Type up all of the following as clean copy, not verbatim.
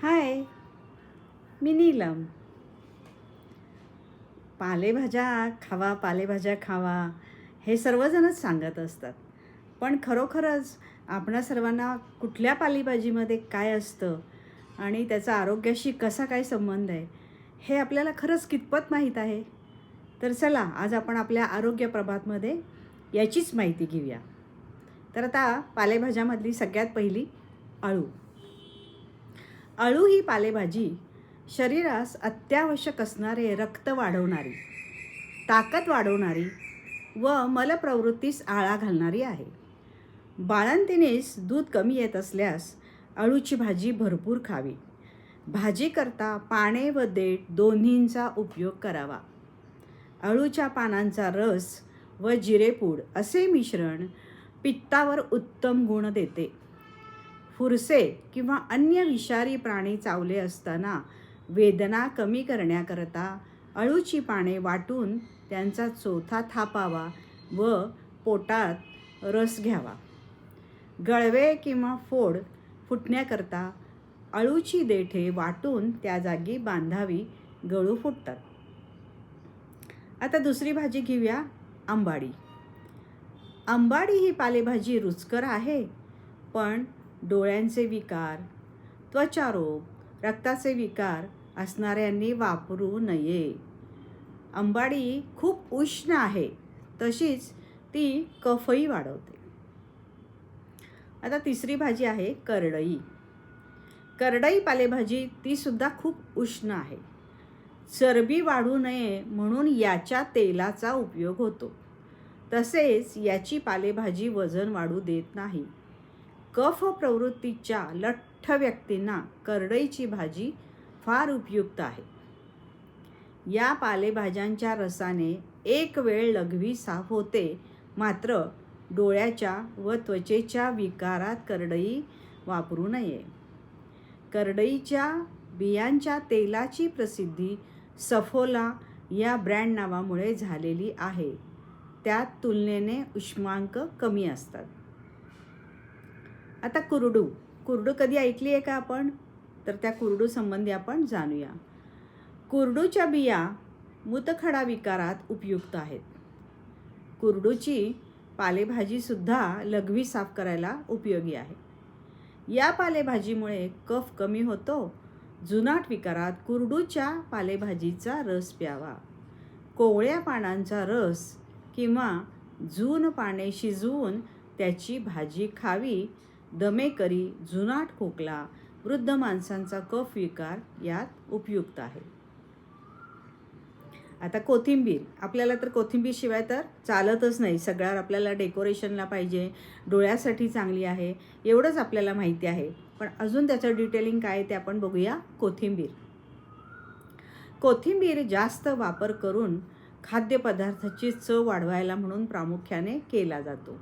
हाय, मी नीलम. पालेभाज्या खावा, पालेभाज्या खावा, हे सर्वजणच सांगत असतात. पण खरोखरच आपणा सर्वांना कुठल्या पालेभाजीमध्ये काय असतं आणि त्याचा आरोग्याशी कसा काय संबंध आहे, हे आपल्याला खरंच कितपत माहीत आहे? तर चला, आज आपण आपल्या आरोग्य प्रभातमध्ये याचीच माहिती घेऊया. तर आता पालेभाज्यामधली सगळ्यात पहिली अळू. अळू ही पालेभाजी शरीरास अत्यावश्यक असणारे रक्त वाढवणारी, ताकद वाढवणारी व मलप्रवृत्तीस आळा घालणारी आहे. बाळंतिणीस दूध कमी येत असल्यास अळूची भाजी भरपूर खावी. भाजी करता पाने व देठ दोन्हींचा उपयोग करावा. अळूच्या पानांचा रस व जिरेपूड असे मिश्रण पित्तावर उत्तम गुण देते. फुरसे किंवा अन्य विषारी प्राणी चावले असताना वेदना कमी करण्याकरता अळूची पाने वाटून त्यांचा चोथा थापावा व पोटात रस घ्यावा. गळवे किंवा फोड फुटण्याकरता अळूची देठे वाटून त्या जागी बांधावी, गळू फुटतात. आता दुसरी भाजी घेऊया, आंबाडी. आंबाडी ही पालेभाजी रुचकर आहे, पण डोळ्यांचे विकार, त्वचारोग, रक्ताचे विकार असणाऱ्यांनी वापरू नये. आंबाडी खूप उष्ण आहे, तशीच ती कफही वाढवते. आता तिसरी भाजी आहे करडई. करडई पालेभाजी ती सुद्धा खूप उष्ण आहे. चरबी वाढू नये म्हणून याच्या तेलाचा उपयोग होतो. तसेच याची पालेभाजी वजन वाढू देत नाही. कफ प्रवृत्तीच्या लठ्ठ व्यक्तींना करडईची भाजी फार उपयुक्त आहे. या पालेभाज्यांच्या रसाने एक वेळ लघवी साफ होते, मात्र डोळ्याच्या व त्वचेच्या विकारात करडई वापरू नये. करडईच्या बियांच्या तेलाची प्रसिद्धी सफोला या ब्रँड नावामुळे झालेली आहे. त्यात तुलनेने उष्मांक कमी असतात. आता कुरडू. कुरडू कधी ऐकली आहे का आपण? तर त्या कुरडू संबंधी आपण जाणूया. कुरडूच्या बिया मूतखडा विकारात उपयुक्त आहेत. कुरडूची पालेभाजीसुद्धा लघवी साफ करायला उपयोगी आहे. या पालेभाजीमुळे कफ कमी होतो. जुनाट विकारात कुरडूच्या पालेभाजीचा रस प्यावा. कोवळ्या पानांचा रस किंवा जून पाने शिजवून त्याची भाजी खावी. दमेकरी, जुनाट खोकला, वृद्ध माणसांचा कफ विकार यात उपयुक्त आहे. आता कोथिंबीर. आपल्याला तर कोथिंबीर शिवाय तर चालतच नाही. सगळ्यावर आपल्याला डेकोरेशनला पाहिजे, डोळ्यासाठी चांगली आहे, एवढंच आपल्याला माहिती आहे. पण अजून त्याचं डिटेलिंग काय ते आपण बघूया. कोथिंबीर. कोथिंबीर जास्त वापर करून खाद्यपदार्थाची चव वाढवायला म्हणून प्रामुख्याने केला जातो.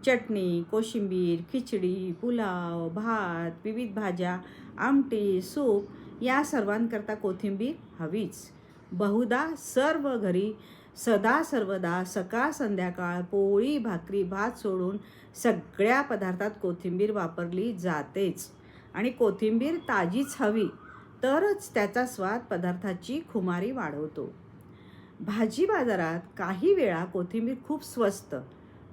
चटणी, कोशिंबीर, खिचडी, पुलाव, भात, विविध भाज्या, आमटी, सूप या सर्वांकरता कोथिंबीर हवीच. बहुधा सर्व घरी सदा सर्वदा सकाळ संध्याकाळ पोळी भाकरी भात सोडून सगळ्या पदार्थात कोथिंबीर वापरली जातेच. आणि कोथिंबीर ताजीच हवी, तरच त्याचा स्वाद पदार्थाची खुमारी वाढवतो. भाजी बाजारात काही वेळा कोथिंबीर खूप स्वस्त,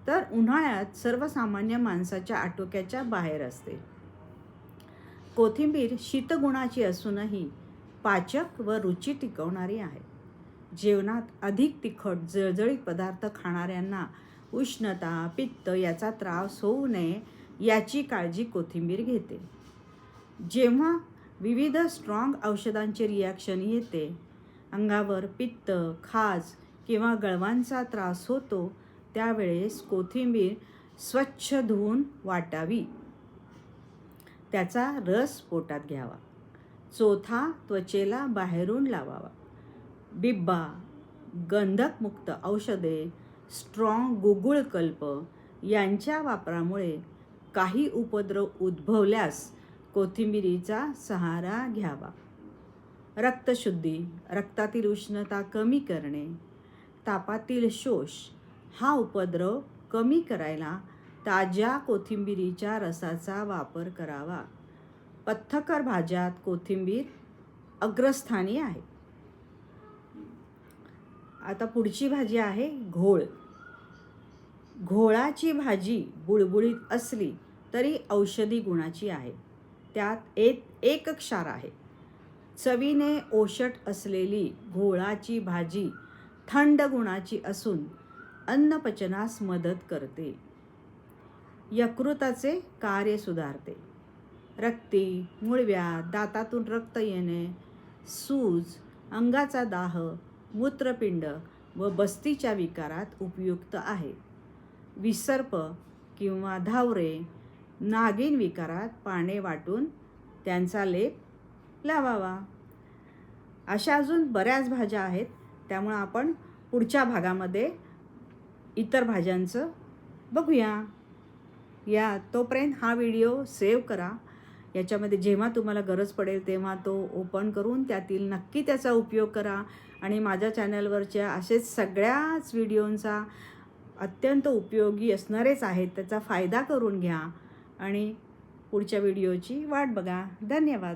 तर उन्हाळ्यात सर्वसामान्य माणसाच्या आटोक्याच्या बाहेर असते. कोथिंबीर शीतगुणाची असूनही पाचक व रुची टिकवणारी आहे. जेवणात अधिक तिखट जळजळीत पदार्थ खाणाऱ्यांना उष्णता, पित्त याचा त्रास होऊ नये याची काळजी कोथिंबीर घेते. जेव्हा विविध स्ट्रॉंग औषधांची रिॲक्शन येते, अंगावर पित्त, खाज किंवा गळवांचा त्रास होतो, त्यावेळेस कोथिंबीर स्वच्छ धुवून वाटावी. त्याचा रस पोटात घ्यावा. चोथा त्वचेला बाहेरून लावावा. बिब्बा, गंधकमुक्त औषधे, स्ट्रॉंग गुगुळकल्प यांच्या वापरामुळे काही उपद्रव उद्भवल्यास कोथिंबीरीचा सहारा घ्यावा. रक्तशुद्धी, रक्तातील उष्णता कमी करणे, तापातील शोष हा उपद्रव कमी करायला ताज्या कोथिंबीरीच्या रसाचा वापर करावा. पथ्थकर भाज्यात कोथिंबीर अग्रस्थानी आहे. आता पुढची भाजी आहे घोळ. घोळाची भाजी बुळबुळीत असली तरी औषधी गुणाची आहे. त्यात एक क्षार आहे. चवीने ओशट असलेली घोळाची भाजी थंड गुणाची असून अन्नपचनास मदत करते. यकृताचे कार्य सुधारते. रक्ती, मूळव्या, दातातून रक्त येणे, सूज, अंगाचा दाह, मूत्रपिंड व बस्तीच्या विकारात उपयुक्त आहे. विसर्प किंवा धावरे, नागिन विकारात पाने वाटून त्यांचा लेप लावावा. अशा अजून बऱ्याच भाज्या आहेत. त्यामुळं आपण पुढच्या भागामध्ये इतर भाज्यांचं बघूया. तोपर्यंत हा व्हिडिओ सेव्ह करा. याच्यामध्ये जेव्हा तुम्हाला गरज पडेल तेव्हा तो ओपन करून त्यातील नक्की त्याचा उपयोग करा. आणि माझ्या चॅनलवरच्या असेच सगळ्याच व्हिडिओंचा अत्यंत उपयोगी असणारेच आहेत. त्याचा फायदा करून घ्या आणि पुढच्या व्हिडिओची वाट बघा. धन्यवाद.